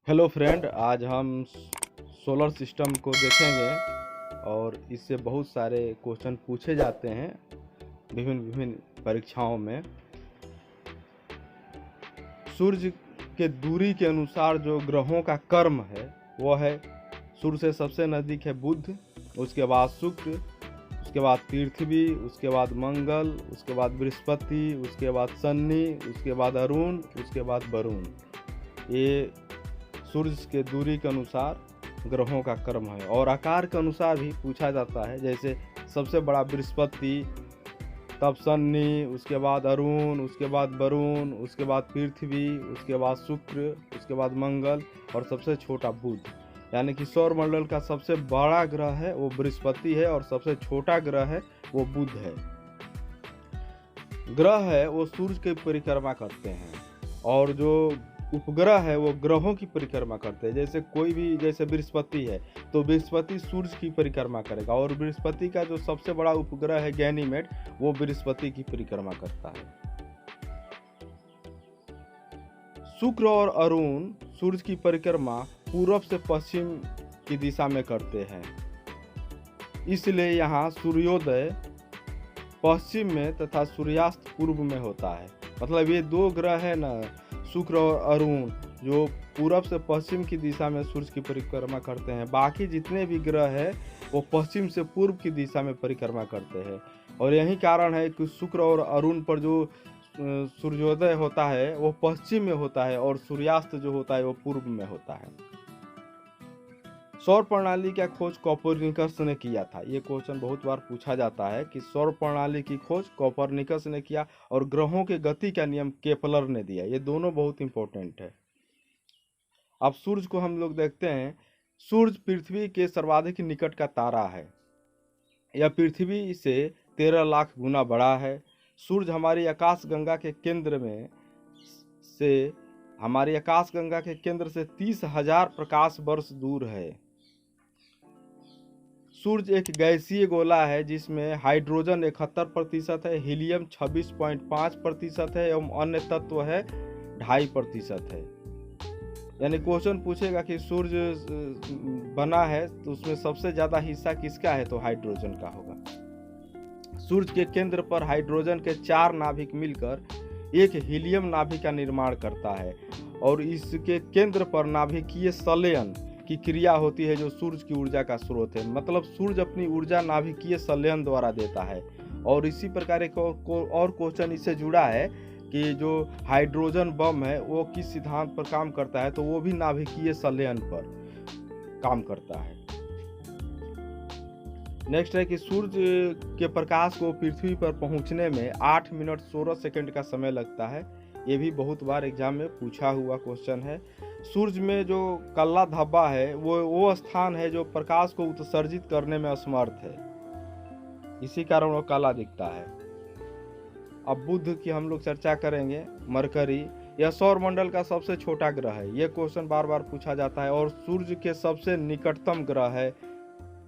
Hello friend, आज हम solar system को देखेंगे और इससे बहुत सारे क्वेश्चन पूछे जाते हैं विभिन्न विभिन्न परीक्षाओं में। सूर्य के दूरी के अनुसार जो ग्रहों का क्रम है वो है, सूर्य से सबसे नज़दीक है बुध, उसके बाद शुक्र, उसके बाद पृथ्वी, उसके बाद मंगल, उसके बाद बृहस्पति, उसके बाद शनि, उसके बाद अरुण, उसके बाद वरुण। ये सूर्य के दूरी के अनुसार ग्रहों का क्रम है और आकार के अनुसार भी पूछा जाता है। जैसे सबसे बड़ा बृहस्पति, तब शनि, उसके बाद अरुण, उसके बाद वरुण, उसके बाद पृथ्वी, उसके बाद शुक्र, उसके बाद मंगल और सबसे छोटा बुध। यानी कि सौर मंडल का सबसे बड़ा ग्रह है वो बृहस्पति है और सबसे छोटा ग्रह है वो बुध है। ग्रह है वो सूर्य की परिक्रमा करते हैं और जो उपग्रह है वो ग्रहों की परिक्रमा करते हैं। जैसे कोई भी, जैसे बृहस्पति है तो बृहस्पति सूर्य की परिक्रमा करेगा और बृहस्पति का जो सबसे बड़ा उपग्रह है गैनीमेड, वो बृहस्पति की परिक्रमा करता है। शुक्र और अरुण सूर्य की परिक्रमा पूर्व से पश्चिम की दिशा में करते हैं, इसलिए यहाँ सूर्योदय पश्चिम में तथा सूर्यास्त पूर्व में होता है। मतलब ये दो ग्रह है ना, शुक्र और अरुण, जो पूरब से पश्चिम की दिशा में सूर्य की परिक्रमा करते हैं। बाकी जितने भी ग्रह हैं वो पश्चिम से पूर्व की दिशा में परिक्रमा करते हैं और यही कारण है कि शुक्र और अरुण पर जो सूर्योदय होता है वो पश्चिम में होता है और सूर्यास्त जो होता है वो पूर्व में होता है। सौर प्रणाली का खोज कोपरनिकस ने किया था। ये क्वेश्चन बहुत बार पूछा जाता है कि सौर प्रणाली की खोज कोपरनिकस ने किया और ग्रहों के गति का नियम केपलर ने दिया। ये दोनों बहुत इंपॉर्टेंट है। अब सूर्य को हम लोग देखते हैं। सूर्य पृथ्वी के सर्वाधिक निकट का तारा है। यह पृथ्वी से 13 लाख गुना बड़ा है। सूर्य हमारी आकाशगंगा के केंद्र से 30,000 प्रकाश वर्ष दूर है। सूर्य एक गैसीय गोला है जिसमें हाइड्रोजन 71% है, हीलियम 26.5% है एवं अन्य तत्व है 2.5% है। यानी क्वेश्चन पूछेगा कि सूर्य बना है तो उसमें सबसे ज्यादा हिस्सा किसका है, तो हाइड्रोजन का होगा। सूर्य के केंद्र पर हाइड्रोजन के 4 नाभिक मिलकर एक हीलियम नाभिक का निर्माण करता है और इसके केंद्र पर नाभिकीय संलयन की क्रिया होती है जो सूर्य की ऊर्जा का स्रोत है। मतलब सूर्य अपनी ऊर्जा नाभिकीय संलयन द्वारा देता है। और इसी प्रकार एक और क्वेश्चन इससे जुड़ा है कि जो हाइड्रोजन बम है वो किस सिद्धांत पर काम करता है, तो वो भी नाभिकीय संलयन पर काम करता है। नेक्स्ट है कि सूर्य के प्रकाश को पृथ्वी पर पहुंचने में 8 मिनट 16 सेकंड का समय लगता है। ये भी बहुत बार एग्जाम में पूछा हुआ क्वेश्चन है। सूर्य में जो काला धब्बा है वो स्थान है जो प्रकाश को उत्सर्जित करने में असमर्थ है, इसी कारण वो काला दिखता है। अब बुध की हम लोग चर्चा करेंगे। मरकरी, यह सौर मंडल का सबसे छोटा ग्रह है। यह क्वेश्चन बार बार पूछा जाता है और सूर्य के सबसे निकटतम ग्रह है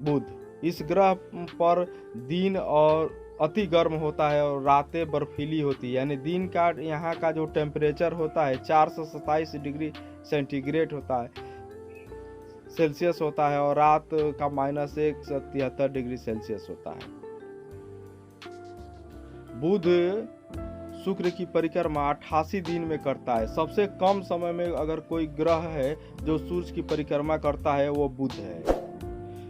बुध। इस ग्रह पर दिन और अति गर्म होता है और रातें बर्फीली होती है। यानी दिन का यहाँ का जो टेम्परेचर होता है 427 डिग्री सेंटीग्रेड होता है, सेल्सियस होता है, और रात का -173 डिग्री सेल्सियस होता है। बुध शुक्र की परिक्रमा 88 दिन में करता है। सबसे कम समय में अगर कोई ग्रह है जो सूर्य की परिक्रमा करता है वो बुध है।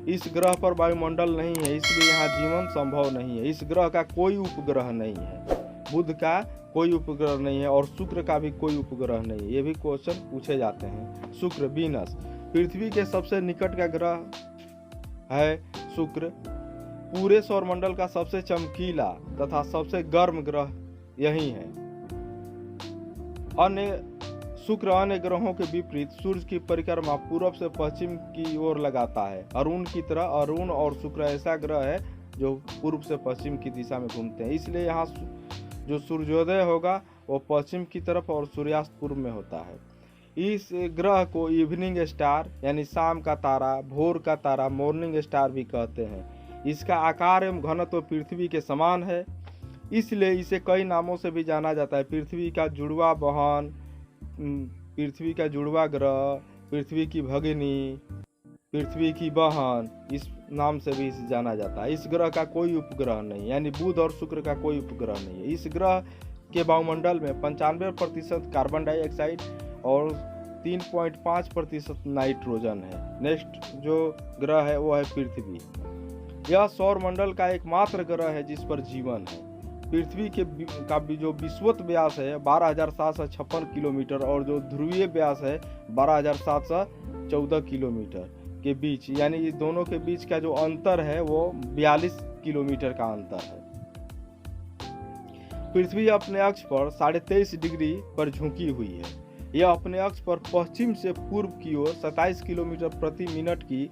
इस ग्रह पर वायुमंडल नहीं है, इसलिए यहाँ जीवन संभव नहीं है। इस ग्रह का कोई उपग्रह नहीं है, बुध का कोई उपग्रह नहीं है और शुक्र का भी कोई उपग्रह नहीं है। ये भी क्वेश्चन पूछे जाते हैं। शुक्र, वीनस, पृथ्वी के सबसे निकट का ग्रह है शुक्र। पूरे सौरमंडल का सबसे चमकीला तथा सबसे गर्म ग्रह यही है। शुक्र अन्य ग्रहों के विपरीत सूर्य की परिक्रमा पूर्व से पश्चिम की ओर लगाता है। अरुण की तरह अरुण और शुक्र ऐसा ग्रह है जो पूर्व से पश्चिम की दिशा में घूमते हैं, इसलिए यहाँ जो सूर्योदय होगा वो पश्चिम की तरफ और सूर्यास्त पूर्व में होता है। इस ग्रह को इवनिंग स्टार यानी शाम का तारा, भोर का तारा, मॉर्निंग स्टार भी कहते हैं। इसका आकार एवं घनत्व पृथ्वी के समान है, इसलिए इसे कई नामों से भी जाना जाता है। पृथ्वी का जुड़वा बहन, पृथ्वी का जुड़वा ग्रह, पृथ्वी की भगिनी, पृथ्वी की बहन, इस नाम से भी इसे जाना जाता है। इस ग्रह का कोई उपग्रह नहीं, यानी बुध और शुक्र का कोई उपग्रह नहीं है। इस ग्रह के वायुमंडल में 95% कार्बन डाइऑक्साइड और 3.5% नाइट्रोजन है। नेक्स्ट जो ग्रह है वो है पृथ्वी। यह सौर मंडल का एकमात्र ग्रह है जिस पर जीवन है। पृथ्वी का जो विषुवत व्यास है 12,756 किलोमीटर और जो ध्रुवीय व्यास है 12,714 किलोमीटर के बीच, यानी इस दोनों के बीच का जो अंतर है वो 42 किलोमीटर का अंतर है। पृथ्वी अपने अक्ष पर 23.5 डिग्री पर झुकी हुई है। यह अपने अक्ष पर पश्चिम से पूर्व की ओर 27 किलोमीटर प्रति मिनट की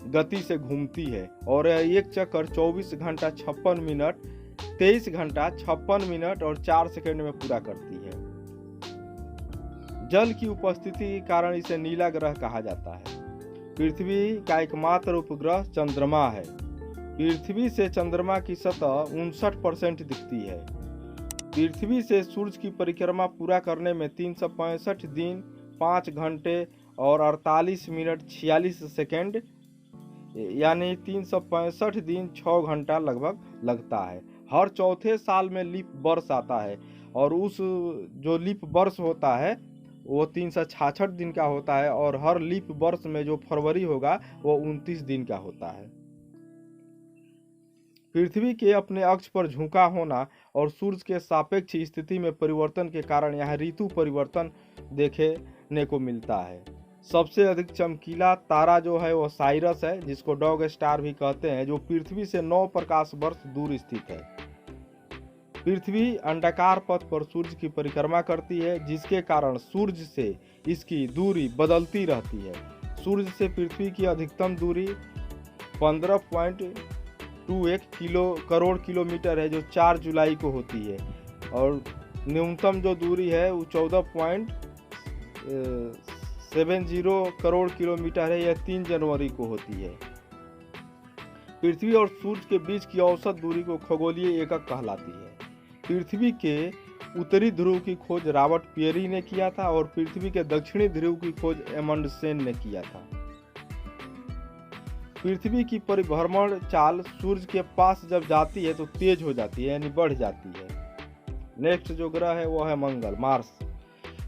गति से घूमती है और एक चक्कर 24 घंटा 56 मिनट 23 घंटा 56 मिनट और 4 सेकंड में पूरा करती है। जल की उपस्थिति के कारण इसे नीला ग्रह कहा जाता है। पृथ्वी का एकमात्र उपग्रह चंद्रमा है। पृथ्वी से चंद्रमा की सतह 59% दिखती है। पृथ्वी से सूर्य की परिक्रमा पूरा करने में 365 दिन 5 घंटे और 48 मिनट 46 सेकंड, यानी 365 दिन 6 घंटा लगभग लगता है। हर चौथे साल में लीप वर्ष आता है और उस जो लीप वर्ष होता है वो 366 दिन का होता है और हर लीप वर्ष में जो फरवरी होगा वो 29 दिन का होता है। पृथ्वी के अपने अक्ष पर झुका होना और सूर्य के सापेक्ष स्थिति में परिवर्तन के कारण यहाँ ऋतु परिवर्तन देखने को मिलता है। सबसे अधिक चमकीला तारा जो है वो साइरस है, जिसको डॉग स्टार भी कहते हैं, जो पृथ्वी से 9 प्रकाश वर्ष दूर स्थित है। पृथ्वी अंडाकार पथ पर सूर्य की परिक्रमा करती है, जिसके कारण सूर्य से इसकी दूरी बदलती रहती है। सूर्य से पृथ्वी की अधिकतम दूरी 15.21 करोड़ किलोमीटर है, जो 4 जुलाई को होती है, और न्यूनतम जो दूरी है वो 14.70 करोड़ किलोमीटर है, यह 3 जनवरी को होती है। पृथ्वी और सूर्य के बीच की औसत दूरी को खगोलीय एकक कहलाती है। पृथ्वी के उत्तरी ध्रुव की खोज रॉबर्ट पियरी ने किया था और पृथ्वी के दक्षिणी ध्रुव की खोज एमंडसेन ने किया था। पृथ्वी की परिभ्रमण चाल सूर्य के पास जब जाती है तो तेज हो जाती है, यानी बढ़ जाती है। नेक्स्ट जो ग्रह है वो है मंगल, मार्स।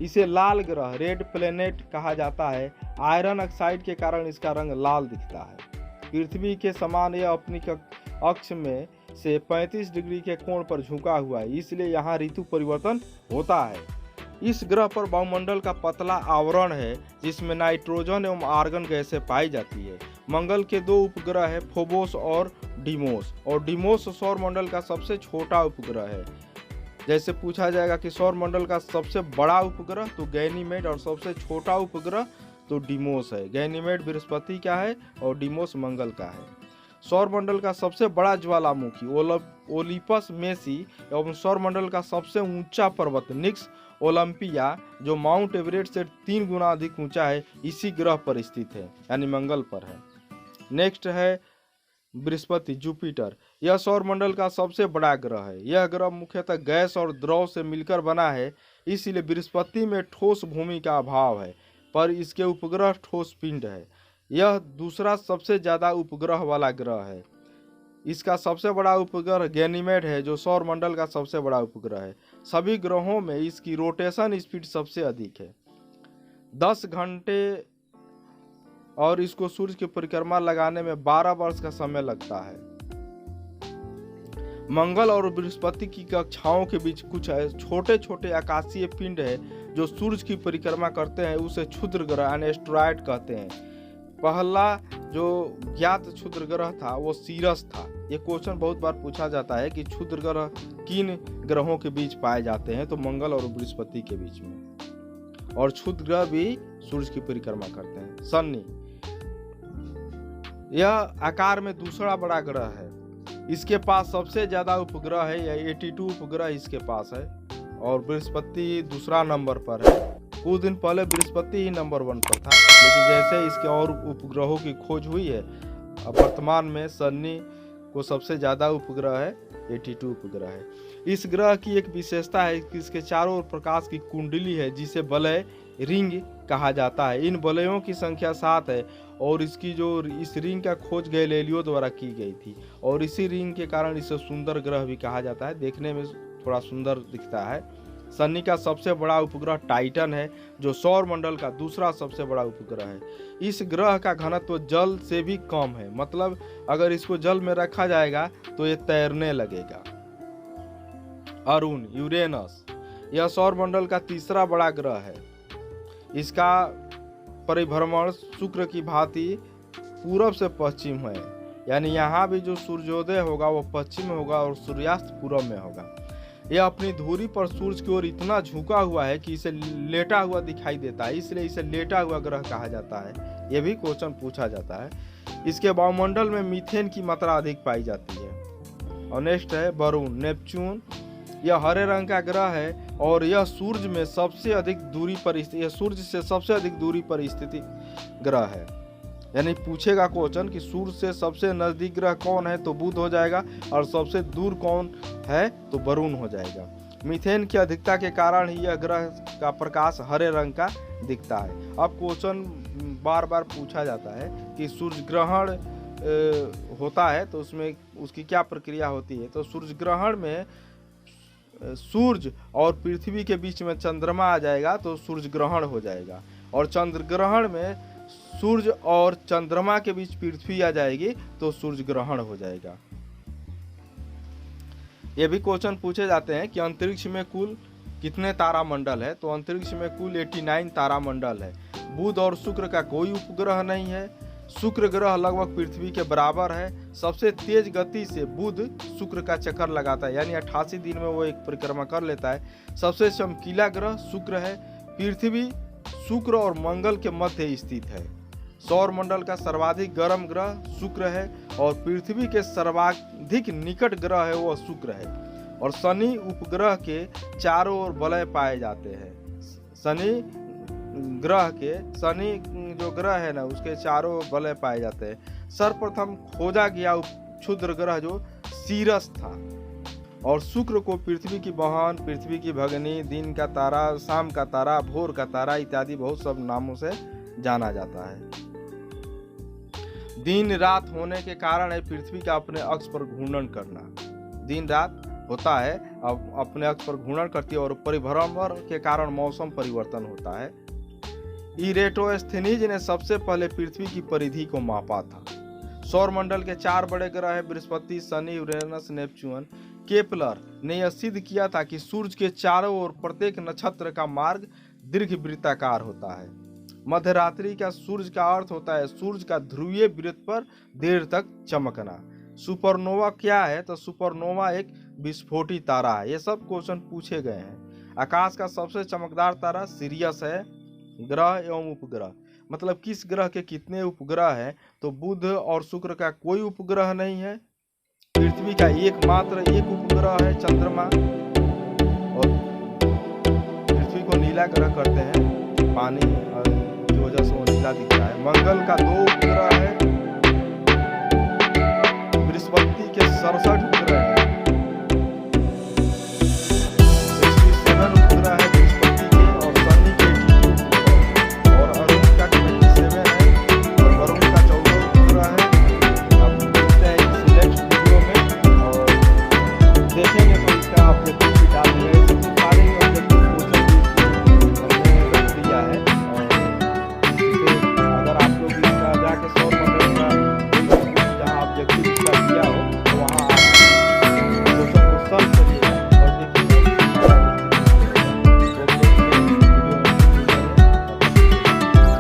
इसे लाल ग्रह, रेड प्लेनेट कहा जाता है। आयरन ऑक्साइड के कारण इसका रंग लाल दिखता है। पृथ्वी के समान यह अपनी अक्ष में से 35 डिग्री के कोण पर झुका हुआ है, इसलिए यहाँ ऋतु परिवर्तन होता है। इस ग्रह पर वायुमंडल का पतला आवरण है, जिसमें नाइट्रोजन एवं आर्गन गैसें पाई जाती है। मंगल के 2 उपग्रह है, फोबोस और डीमोस, और डीमोस सौर मंडल का सबसे छोटा उपग्रह है। जैसे पूछा जाएगा कि सौर मंडल का सबसे बड़ा उपग्रह तो गैनीमेड और सबसे छोटा उपग्रह तो डीमोस है। गैनीमेड बृहस्पति का है और डीमोस मंगल का है। सौर मंडल का सबसे बड़ा ज्वालामुखी ओलिपस मेसी एवं सौर मंडल का सबसे ऊंचा पर्वत निक्स ओलंपिया, जो माउंट एवरेस्ट से 3 गुना अधिक ऊंचा है, इसी ग्रह पर स्थित है, यानी मंगल पर है। नेक्स्ट है बृहस्पति, जुपिटर। यह सौर मंडल का सबसे बड़ा ग्रह है। यह ग्रह मुख्यतः गैस और द्रव से मिलकर बना है, इसलिए बृहस्पति में ठोस भूमि का अभाव है, पर इसके उपग्रह ठोस पिंड है। यह दूसरा सबसे ज़्यादा उपग्रह वाला ग्रह है। इसका सबसे बड़ा उपग्रह गैनीमेड है, जो सौर मंडल का सबसे बड़ा उपग्रह है। सभी ग्रहों में इसकी रोटेशन स्पीड सबसे अधिक है, 10 घंटे, और इसको सूर्य की परिक्रमा लगाने में 12 वर्ष का समय लगता है। मंगल और बृहस्पति की कक्षाओं के बीच कुछ छोटे छोटे आकाशीय पिंड है जो सूर्य की परिक्रमा करते हैं, उसे क्षुद्र ग्रह यानी एस्टेरॉयड कहते हैं। पहला जो ज्ञात क्षुद्र ग्रह था वो सीरस था। ये क्वेश्चन बहुत बार पूछा जाता है कि क्षुद्र ग्रह किन ग्रहों के बीच पाए जाते हैं, तो मंगल और बृहस्पति के बीच में, और क्षुद्र ग्रह भी सूर्य की परिक्रमा करते हैं। शनि, यह आकार में दूसरा बड़ा ग्रह है। इसके पास सबसे ज्यादा उपग्रह है, यह 82 उपग्रह इसके पास है, और बृहस्पति दूसरा नंबर पर है। कुछ दिन पहले बृहस्पति ही नंबर 1 पर था, लेकिन जैसे इसके और उपग्रहों की खोज हुई है, अब वर्तमान में शनि को सबसे ज़्यादा उपग्रह है, 82 उपग्रह है। इस ग्रह की एक विशेषता है कि इसके चारों ओर प्रकाश की कुंडली है, जिसे वलय रिंग कहा जाता है। इन वलयों की संख्या 7 है और इसकी जो इस रिंग का खोज गैलीलियो द्वारा की गई थी और इसी रिंग के कारण इसे सुंदर ग्रह भी कहा जाता है। देखने में थोड़ा सुंदर दिखता है। शनि का सबसे बड़ा उपग्रह टाइटन है जो सौर मंडल का दूसरा सबसे बड़ा उपग्रह है। इस ग्रह का घनत्व जल से भी कम है, मतलब अगर इसको जल में रखा जाएगा तो ये तैरने लगेगा। अरुण यूरेनस, यह सौर मंडल का तीसरा बड़ा ग्रह है। इसका परिभ्रमण शुक्र की भांति पूरब से पश्चिम है, यानी यहाँ भी जो सूर्योदय होगा वो पश्चिम में होगा और सूर्यास्त पूरब में होगा। यह अपनी धुरी पर सूरज की ओर इतना झुका हुआ है कि इसे लेटा हुआ दिखाई देता है, इसलिए इसे लेटा हुआ ग्रह कहा जाता है। यह भी क्वेश्चन पूछा जाता है। इसके वायुमंडल में मीथेन की मात्रा अधिक पाई जाती है। और नेक्स्ट है वरुण नेपच्यून, यह हरे रंग का ग्रह है और यह सूर्य में सबसे अधिक दूरी पर यह सूर्य से सबसे अधिक दूरी पर स्थित ग्रह है। यानी पूछेगा क्वेश्चन कि सूर्य से सबसे नजदीक ग्रह कौन है तो बुध हो जाएगा और सबसे दूर कौन है तो वरुण हो जाएगा। मीथेन की अधिकता के कारण ही यह ग्रह का प्रकाश हरे रंग का दिखता है। अब क्वेश्चन बार बार पूछा जाता है कि सूर्य ग्रहण होता है तो उसमें उसकी क्या प्रक्रिया होती है। तो सूर्य ग्रहण में सूर्य और पृथ्वी के बीच में चंद्रमा आ जाएगा तो सूर्य ग्रहण हो जाएगा, और चंद्र ग्रहण में सूर्य और चंद्रमा के बीच पृथ्वी आ जाएगी तो सूर्य ग्रहण हो जाएगा। ये भी क्वेश्चन पूछे जाते हैं कि अंतरिक्ष में कुल कितने तारामंडल है। तो अंतरिक्ष में कुल 89 तारामंडल है। बुध और शुक्र का कोई उपग्रह नहीं है। शुक्र ग्रह लगभग पृथ्वी के बराबर है। सबसे तेज गति से बुध शुक्र का चक्कर लगाता है, यानी 88 दिन में वो एक परिक्रमा कर लेता है। सबसे चमकीला ग्रह शुक्र है। पृथ्वी शुक्र और मंगल के मध्य स्थित है। सौर मंडल का सर्वाधिक गर्म ग्रह शुक्र है और पृथ्वी के सर्वाधिक निकट ग्रह है वो शुक्र है। और शनि उपग्रह के चारों ओर वलय पाए जाते हैं। शनि जो ग्रह है ना उसके चारों वलय पाए जाते हैं। सर्वप्रथम खोजा गया क्षुद्र ग्रह जो सीरस था, और शुक्र को पृथ्वी की बहन, पृथ्वी की भगनी, दिन का तारा, शाम का तारा, भोर का तारा इत्यादि बहुत सब नामों से जाना जाता है। दिन रात होने के कारण है पृथ्वी का अपने अक्ष पर घूर्णन करना। दिन रात होता है अब अपने अक्ष पर घूर्णन करती है और परिभ्रमण के कारण मौसम परिवर्तन होता है। इरेटोस्थेनीज ने सबसे पहले पृथ्वी की परिधि को मापा था। सौर मंडल के 4 बड़े ग्रह हैं Brihaspati, Shani, Uranus, Neptune. Kepler ने यह सिद्ध किया था कि सूर्य के चारों ओर प्रत्येक नक्षत्र का मार्ग दीर्घवृत्ताकार होता है। मध्यरात्रि का सूर्य का अर्थ होता है सूर्य का ध्रुवीय वृत्त पर देर तक चमकना। सुपरनोवा क्या है तो सुपरनोवा एक विस्फोटी तारा है। ये सब क्वेश्चन पूछे गए हैं। आकाश का सबसे चमकदार तारा सिरियस है। ग्रह एवं उपग्रह, मतलब किस ग्रह के कितने उपग्रह हैं तो बुध और शुक्र का कोई उपग्रह नहीं है। पृथ्वी का एकमात्र एक उपग्रह है चंद्रमा, और पृथ्वी को नीला ग्रह करते हैं पानी की वजह से वो नीला दिखता है। मंगल का 2 उपग्रह है। बृहस्पति के 67